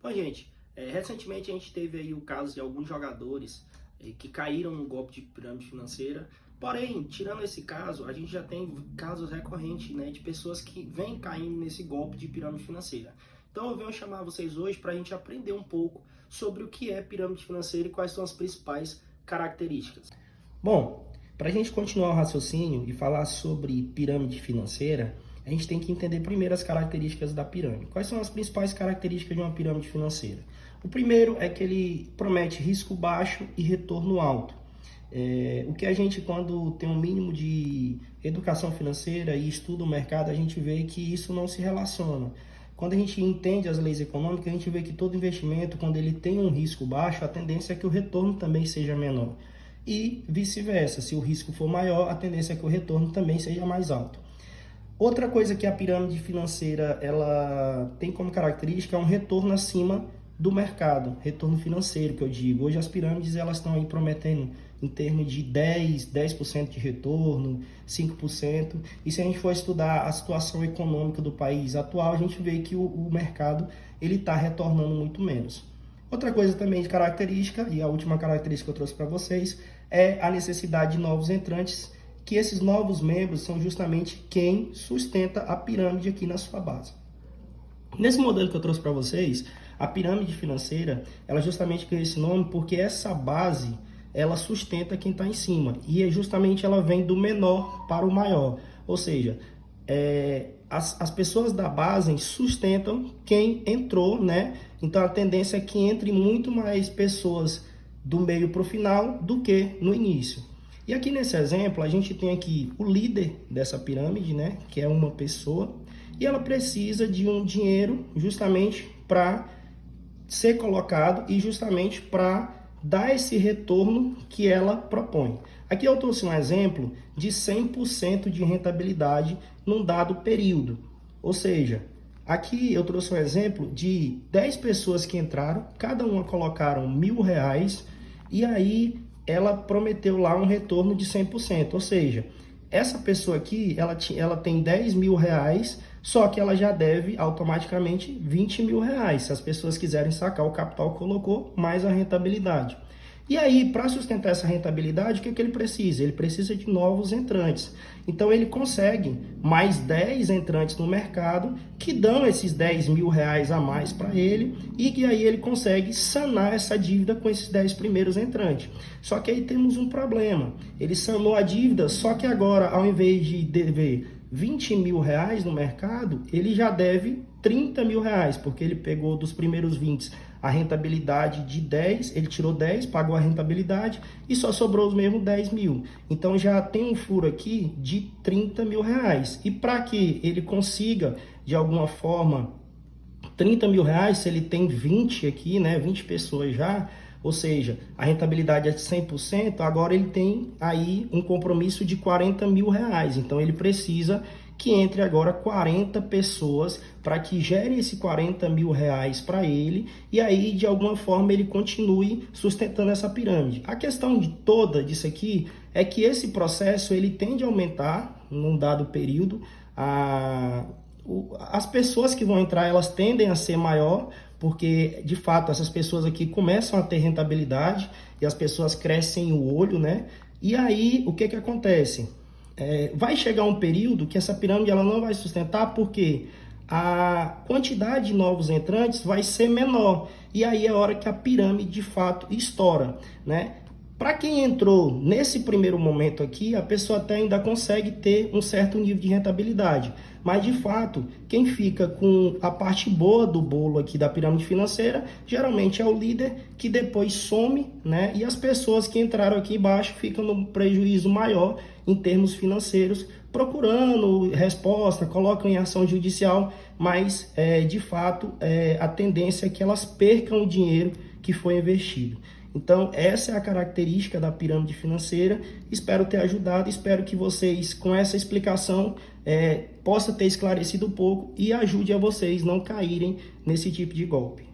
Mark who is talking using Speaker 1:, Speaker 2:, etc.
Speaker 1: Bom, gente, recentemente a gente teve aí o caso de alguns jogadores que caíram no golpe de pirâmide financeira. Porém, tirando esse caso, a gente já tem casos recorrentes, né, de pessoas que vêm caindo nesse golpe de pirâmide financeira. Então eu venho chamar vocês hoje para a gente aprender um pouco sobre o que é pirâmide financeira e quais são as principais características. Bom, para a gente continuar o raciocínio e falar sobre pirâmide financeira, a gente tem que entender primeiro as características da pirâmide. Quais são as principais características de uma pirâmide financeira? O primeiro é que ele promete risco baixo e retorno alto. O que a gente, quando tem um mínimo de educação financeira e estuda o mercado, a gente vê que isso não se relaciona. Quando a gente entende as leis econômicas, a gente vê que todo investimento, quando ele tem um risco baixo, a tendência é que o retorno também seja menor. E vice-versa, se o risco for maior, a tendência é que o retorno também seja mais alto. Outra coisa que a pirâmide financeira ela tem como característica é um retorno acima do mercado, retorno financeiro que eu digo. Hoje as pirâmides elas estão aí prometendo em termos de 10% de retorno, 5%. E se a gente for estudar a situação econômica do país atual, a gente vê que o mercado ele está retornando muito menos. Outra coisa também de característica, e a última característica que eu trouxe para vocês, é a necessidade de novos entrantes, que esses novos membros são justamente quem sustenta a pirâmide aqui na sua base. Nesse modelo que eu trouxe para vocês, a pirâmide financeira, ela justamente ganha esse nome porque essa base, ela sustenta quem está em cima. E justamente ela vem do menor para o maior. Ou seja, as pessoas da base sustentam quem entrou, né? Então a tendência é que entre muito mais pessoas do meio para o final do que no início. E aqui nesse exemplo, a gente tem aqui o líder dessa pirâmide, né? Que é uma pessoa. E ela precisa de um dinheiro justamente para ser colocado e justamente para dar esse retorno que ela propõe. Aqui eu trouxe um exemplo de 100% de rentabilidade num dado período. Ou seja, aqui eu trouxe um exemplo de 10 pessoas que entraram, cada uma colocaram R$1.000 e aí ela prometeu lá um retorno de 100%. Ou seja, essa pessoa aqui, ela tem R$10.000, só que ela já deve automaticamente R$20.000. Se as pessoas quiserem sacar o capital que colocou, mais a rentabilidade. E aí, para sustentar essa rentabilidade, o que ele precisa? Ele precisa de novos entrantes. Então, ele consegue mais 10 entrantes no mercado que dão esses R$10.000 a mais para ele e que aí ele consegue sanar essa dívida com esses 10 primeiros entrantes. Só que aí temos um problema. Ele sanou a dívida, só que agora, ao invés de dever R$20.000 no mercado, ele já deve R$30.000, porque ele pegou dos primeiros 20 a rentabilidade de 10, ele tirou 10, pagou a rentabilidade e só sobrou os mesmos 10 mil. Então já tem um furo aqui de R$30.000. E para que ele consiga, de alguma forma, R$30.000, se ele tem 20 aqui, né, 20 pessoas já, ou seja, a rentabilidade é de 100%, agora ele tem aí um compromisso de R$40.000. Então ele precisa que entre agora 40 pessoas para que gerem esse R$40.000 para ele e aí de alguma forma ele continue sustentando essa pirâmide. A questão de toda disso aqui é que esse processo ele tende a aumentar num dado período. As pessoas que vão entrar elas tendem a ser maior, porque de fato essas pessoas aqui começam a ter rentabilidade e as pessoas crescem o olho, né? E aí o que acontece? Vai chegar um período que essa pirâmide ela não vai sustentar porque a quantidade de novos entrantes vai ser menor. E aí é a hora que a pirâmide de fato estoura, né? Para quem entrou nesse primeiro momento aqui, a pessoa até ainda consegue ter um certo nível de rentabilidade. Mas, de fato, quem fica com a parte boa do bolo aqui da pirâmide financeira, geralmente é o líder que depois some, né? E as pessoas que entraram aqui embaixo ficam num prejuízo maior em termos financeiros, procurando resposta, colocam em ação judicial, mas, de fato, a tendência é que elas percam o dinheiro que foi investido. Então, essa é a característica da pirâmide financeira. Espero ter ajudado, espero que vocês, com essa explicação, possa ter esclarecido um pouco e ajude a vocês não caírem nesse tipo de golpe.